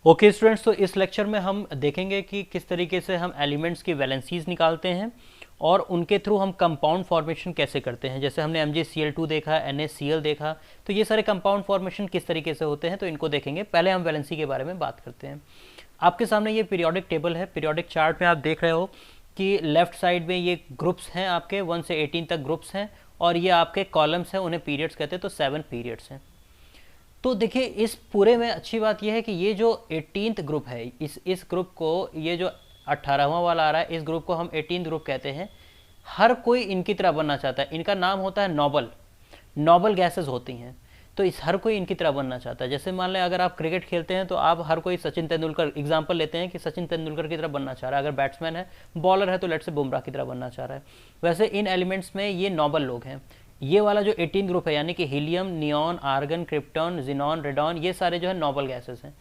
Okay students, तो इस lecture में हम देखेंगे कि किस तरीके से हम एलिमेंट्स की वैलेंसीज निकालते हैं और उनके थ्रू हम कंपाउंड फॉर्मेशन कैसे करते हैं। जैसे हमने MgCl2 देखा, NaCl देखा, तो ये सारे कंपाउंड फॉर्मेशन किस तरीके से होते हैं, तो इनको देखेंगे। पहले हम वैलेंसी के बारे में बात करते हैं। आपके सामने ये पीरियोडिक टेबल है। पीरियोडिक चार्ट में आप देख रहे हो कि लेफ्ट साइड में ये ग्रुप्स हैं, आपके 1 से 18 तक ग्रुप्स हैं, और ये आपके कॉलम्स हैं, उन्हें पीरियड्स कहते हैं। तो 7 पीरियड्स हैं। तो देखिए, इस पूरे में अच्छी बात यह है कि ये जो 18th ग्रुप है, इस ग्रुप को, ये जो 18वां वाला आ रहा है, इस ग्रुप को हम 18th ग्रुप कहते हैं। हर कोई इनकी तरह बनना चाहता है। इनका नाम होता है नोबल गैसेस होती हैं। तो इस हर कोई इनकी तरह बनना चाहता है। जैसे मान लें, अगर आप क्रिकेट खेलते हैं तो आप हर कोई सचिन तेंदुलकर एग्जाम्पल लेते हैं कि सचिन तेंदुलकर की तरह बनना चाह रहा है। अगर बैट्समैन है, बॉलर है, तो लेट से बुमराह की तरह बनना चाह रहा है। वैसे इन एलिमेंट्स में ये नोबल लोग हैं। ये वाला जो 18 ग्रुप है, यानी कि helium, neon, argon, krypton, xenon, radon, ये सारे जो है नोबल गैसेस हैं।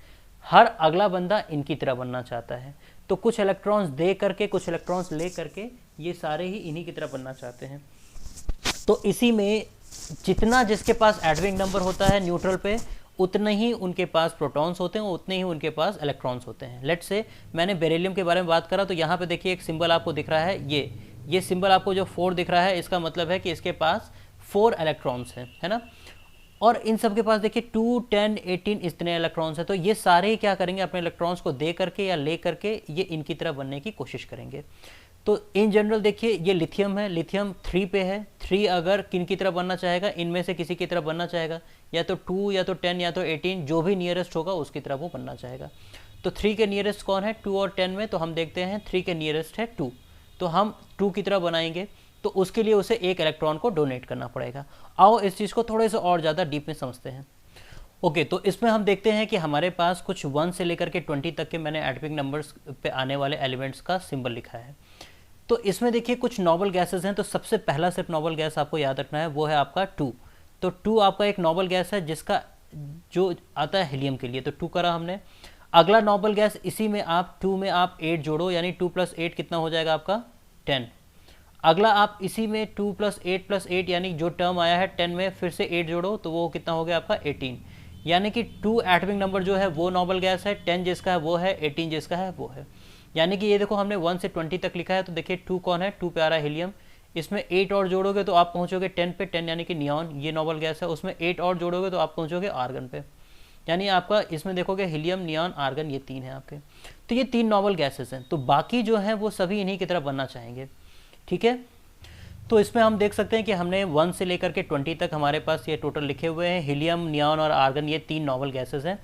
हर अगला बंदा इनकी तरह बनना चाहता है। तो कुछ इलेक्ट्रॉन्स दे करके, कुछ इलेक्ट्रॉन्स ले करके, ये सारे ही इन्हीं की तरह बनना चाहते हैं। तो इसी में जितना जिसके पास एटॉमिक नंबर होता है न्यूट्रल पे, उतने ही उनके पास प्रोटॉन्स होते हैं, उतने ही उनके पास इलेक्ट्रॉन्स होते हैं। लेट्स से मैंने बेरिलियम के बारे में बात करा, तो यहाँ पे देखिए एक सिंबल आपको दिख रहा है। ये सिंबल आपको जो 4 दिख रहा है, इसका मतलब है कि इसके पास 4 इलेक्ट्रॉन्स हैं, है ना। और इन सब के पास देखिए 2, 10, 18 इतने इलेक्ट्रॉन्स हैं। तो ये सारे ही क्या करेंगे, अपने इलेक्ट्रॉन्स को दे करके या ले करके ये इनकी तरह बनने की कोशिश करेंगे। तो इन जनरल देखिए, ये लिथियम है, लिथियम 3 पे है। 3 अगर किन की तरह बनना चाहेगा, इनमें से किसी की तरह बनना चाहेगा, या तो 2 या तो 10 या तो 18, जो भी नियरेस्ट होगा उसकी तरह वो बनना चाहेगा। तो 3 के नियरेस्ट कौन है 2 और 10 में, तो हम देखते हैं 3 के नियरेस्ट है 2, तो हम 2 की तरह बनाएंगे। तो उसके लिए उसे एक इलेक्ट्रॉन को डोनेट करना पड़ेगा। आओ इस चीज़ को थोड़े से और ज़्यादा डीप में समझते हैं। ओके, तो इसमें हम देखते हैं कि हमारे पास कुछ 1 से लेकर के 20 तक के मैंने एटॉमिक नंबर्स पे आने वाले एलिमेंट्स का सिंबल लिखा है। तो इसमें देखिए कुछ नोबल गैसेस हैं। तो सबसे पहला सिर्फ नोबल गैस आपको याद रखना है, वो है आपका 2। तो 2 आपका एक नोबल गैस है, जिसका जो आता है हीलियम के लिए। तो 2 करा हमने। अगला नोबल गैस, इसी में आप 2 में आप 8 जोड़ो, यानी 2 + 8 कितना हो जाएगा आपका 10। अगला आप इसी में 2 + 8 + 8, यानी जो टर्म आया है 10 में, फिर से 8 जोड़ो, तो वो कितना हो गया आपका 18। यानी कि 2 एटॉमिक नंबर जो है वो नोबल गैस है, 10 जिसका है वो है, 18 जिसका है वो है। यानी कि ये देखो, हमने 1 से 20 तक लिखा है। तो देखिए 2 कौन है, 2 पे आ रहा है हीलियम। इसमें 8 और जोड़ोगे तो आप पहुंचोगे 10 पे, 10 यानी कि नियॉन, ये नोबल गैस है। उसमें 8 और जोड़ोगे तो आप पहुंचोगे आर्गन पे। यानी आपका इसमें देखोगे हीलियम, नियॉन, आर्गन, ये 3 है आपके। तो ये 3 नोबल गैसेस हैं। तो बाकी जो है वो सभी इन्हीं की तरह बनना चाहेंगे, ठीक है। तो इसमें हम देख सकते हैं कि हमने 1 से लेकर के 20 तक हमारे पास ये टोटल लिखे हुए हैं। हीलियम, नियॉन और आर्गन, ये 3 नोबल गैसेस हैं।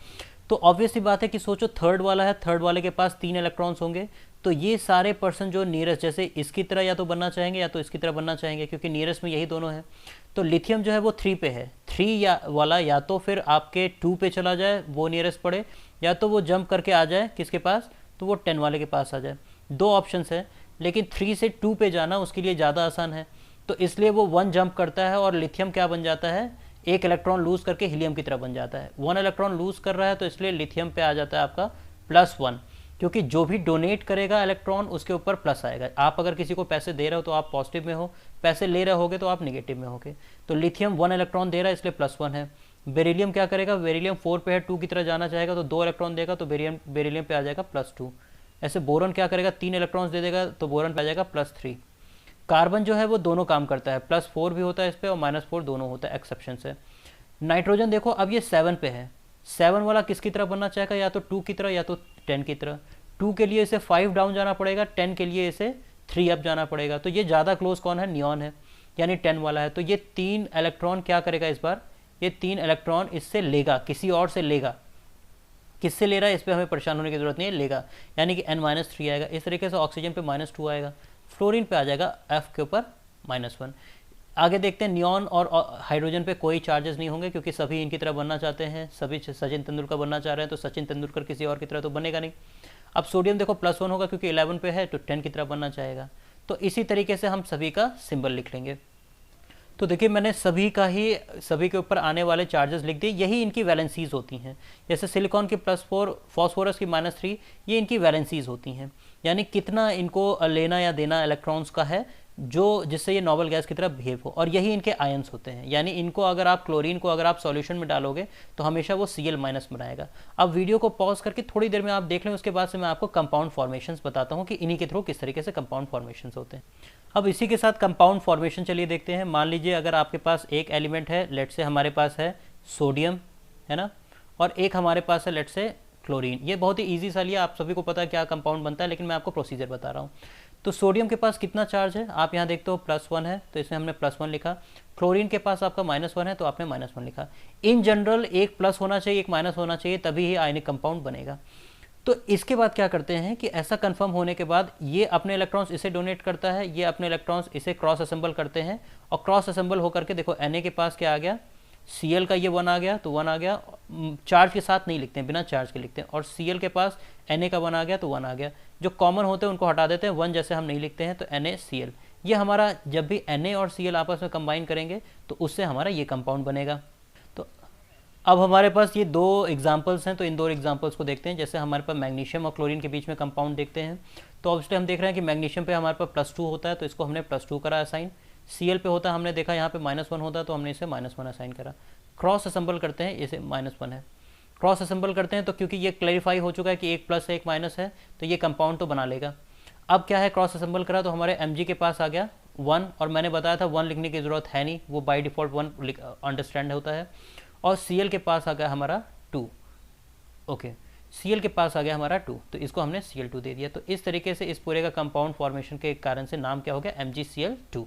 तो ऑब्वियसली बात है कि सोचो थर्ड वाला है, थर्ड वाले के पास 3 इलेक्ट्रॉन्स होंगे। तो ये सारे पर्सन जो नियरेस्ट, जैसे इसकी तरह या तो बनना चाहेंगे या तो इसकी तरह बनना चाहेंगे, क्योंकि नियरेस्ट में यही दोनों है। तो लिथियम जो है वो 3 पे है। 3 वाला या तो फिर आपके 2 पे चला जाए, वो नियरेस्ट पड़े, या तो वो जंप करके आ जाए किसके पास, तो वो 10 वाले के पास आ जाए। 2 ऑप्शंस है, लेकिन 3 से 2 पे जाना उसके लिए ज़्यादा आसान है। तो इसलिए वो 1 जंप करता है और लिथियम क्या बन जाता है, एक इलेक्ट्रॉन लूज करके हीलियम की तरह बन जाता है। 1 इलेक्ट्रॉन लूज कर रहा है, तो इसलिए लिथियम पे आ जाता है आपका +1, क्योंकि जो भी डोनेट करेगा इलेक्ट्रॉन उसके ऊपर प्लस आएगा। आप अगर किसी को पैसे दे रहे हो तो आप पॉजिटिव में हो, पैसे ले रहे होगे तो आप निगेटिव में होगे। तो लिथियम 1 इलेक्ट्रॉन दे रहा है, इसलिए +1 है। बेरिलियम क्या करेगा, बेरिलियम 4 पे है, 2 की तरह जाना चाहेगा, तो 2 इलेक्ट्रॉन देगा, तो बेरिलियम पे आ जाएगा +2। ऐसे बोरन क्या करेगा, 3 इलेक्ट्रॉन्स दे देगा, तो बोरन पे आ जाएगा +3। कार्बन जो है वो दोनों काम करता है, +4 भी होता है इस पर और -4 दोनों होता है, एक्सेप्शन से। नाइट्रोजन देखो, अब ये 7 पे है। 7 वाला किसकी तरह बनना चाहेगा, या तो 2 की तरह या तो 10 की तरह। 2 के लिए इसे 5 डाउन जाना पड़ेगा, 10 के लिए इसे 3 अप जाना पड़ेगा। तो ये ज़्यादा क्लोज कौन है, नियॉन है, यानी 10 वाला है। तो ये 3 इलेक्ट्रॉन क्या करेगा इस बार, ये 3 इलेक्ट्रॉन इससे लेगा, किसी और से लेगा। किससे ले रहा है इस पर हमें परेशान होने की जरूरत नहीं है, लेगा, यानी कि N-3 आएगा। इस तरीके से ऑक्सीजन पे -2 आएगा, फ्लोरीन पे आ जाएगा F के ऊपर -1। आगे देखते हैं, नियॉन और हाइड्रोजन पे कोई चार्जेस नहीं होंगे, क्योंकि सभी इनकी तरह बनना चाहते हैं, सभी सचिन तेंदुलकर बनना चाह रहे हैं। तो सचिन तेंदुलकर किसी और की तरह तो बनेगा नहीं। अब सोडियम देखो +1 होगा, क्योंकि 11 पे है, तो 10 की तरह बनना चाहेगा। तो इसी तरीके से हम सभी का सिंबल लिख लेंगे। तो देखिए, मैंने सभी के ऊपर आने वाले चार्जेस लिख दिए। यही इनकी वैलेंसीज होती हैं। जैसे सिलिकॉन की +4, फॉस्फोरस की -3, ये इनकी वैलेंसीज होती हैं, यानी कितना इनको लेना या देना इलेक्ट्रॉन्स का है, जो जिससे ये नॉवल गैस की तरह बिहेव हो, और यही इनके आयंस होते हैं। यानी इनको अगर आप क्लोरीन को अगर आप सॉल्यूशन में डालोगे तो हमेशा वो Cl माइनस बनाएगा। अब वीडियो को पॉज करके थोड़ी देर में आप देख लें, उसके बाद से मैं आपको कंपाउंड फॉर्मेशंस बताता हूँ कि इन्हीं के थ्रू किस तरीके से कंपाउंड फॉर्मेशंस होते हैं। अब इसी के साथ कंपाउंड फॉर्मेशन चलिए देखते हैं। मान लीजिए अगर आपके पास एक एलिमेंट है, लेट से हमारे पास है सोडियम, है ना, और एक हमारे पास है लेट से क्लोरीन। ये बहुत ही ईजी सा लिया, आप सभी को पता है क्या कंपाउंड बनता है, लेकिन मैं आपको प्रोसीजर बता रहा हूँ। तो सोडियम के पास कितना चार्ज है, आप यहाँ देखते हो +1 है, तो इसमें हमने +1 लिखा। क्लोरीन के पास आपका -1 है, तो आपने -1 लिखा। इन जनरल एक प्लस होना चाहिए, एक माइनस होना चाहिए, तभी ही आयनिक कंपाउंड बनेगा। तो इसके बाद क्या करते हैं कि ऐसा कंफर्म होने के बाद ये अपने इलेक्ट्रॉन्स इसे डोनेट करता है, ये अपने इलेक्ट्रॉन्स इसे क्रॉस असेंबल करते हैं, और क्रॉस असेंबल होकर के देखो Na के पास क्या आ गया, Cl का ये 1 आ गया, तो 1 आ गया। चार्ज के साथ नहीं लिखते हैं, बिना चार्ज के लिखते हैं। और Cl के पास Na का 1 आ गया, तो 1 आ गया। जो कॉमन होते हैं उनको हटा देते हैं, 1 जैसे हम नहीं लिखते हैं, तो NaCl। ये हमारा जब भी Na और Cl आपस में कंबाइन करेंगे तो उससे हमारा ये कंपाउंड बनेगा। तो अब हमारे पास ये 2 एग्जाम्पल्स हैं, तो इन 2 एग्जाम्पल्स को देखते हैं। जैसे हमारे पास मैग्नीशियम और क्लोरीन के बीच में कंपाउंड देखते हैं, तो ऑब्वियसली हम देख रहे हैं कि मैग्नीशियम पे हमारे पास +2 होता है, तो इसको हमने +2 करा असाइन। Cl पे होता है, हमने देखा यहाँ पे -1 होता है, तो हमने इसे -1 असाइन करा। क्रॉस असेंबल करते हैं, इसे -1 है, क्रॉस असेंबल करते हैं, तो क्योंकि ये क्लैरिफाई हो चुका है कि एक प्लस है एक माइनस है, तो ये कंपाउंड तो बना लेगा। अब क्या है, क्रॉस असेंबल करा तो हमारे Mg के पास आ गया 1, और मैंने बताया था 1 लिखने की ज़रूरत है नहीं, वो बाय डिफ़ॉल्ट 1 अंडरस्टैंड होता है। और Cl के पास आ गया हमारा 2, ओके, Cl के पास आ गया हमारा 2, तो इसको हमने Cl2 दे दिया। तो इस तरीके से इस पूरे का कंपाउंड फॉर्मेशन के कारण से नाम क्या हो गया, MgCl2।